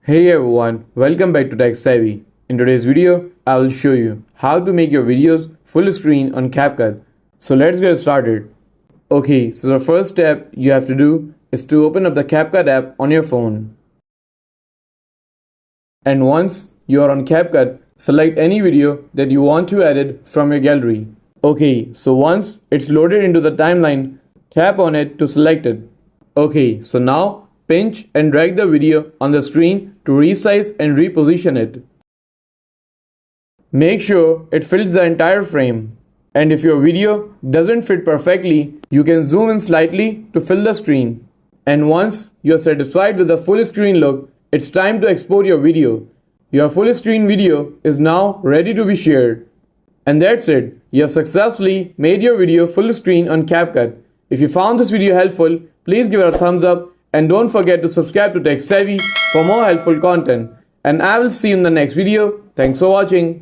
Hey everyone, welcome back to Tech Savvy. In today's video, I will show you how to make your videos full screen on CapCut. So let's get started. Okay, so the first step you have to do is to open up the CapCut app on your phone. And once you are on CapCut, select any video that you want to edit from your gallery. Okay, so once it's loaded into the timeline, tap on it to select it. Okay, so now pinch and drag the video on the screen to resize and reposition it. Make sure it fills the entire frame. And if your video doesn't fit perfectly, you can zoom in slightly to fill the screen. And once you're satisfied with the full screen look, it's time to export your video. Your full screen video is now ready to be shared. And that's it. You have successfully made your video full screen on CapCut. If you found this video helpful, please give it a thumbs up and don't forget to subscribe to Tech Savvy for more helpful content. And I will see you in the next video. Thanks for watching.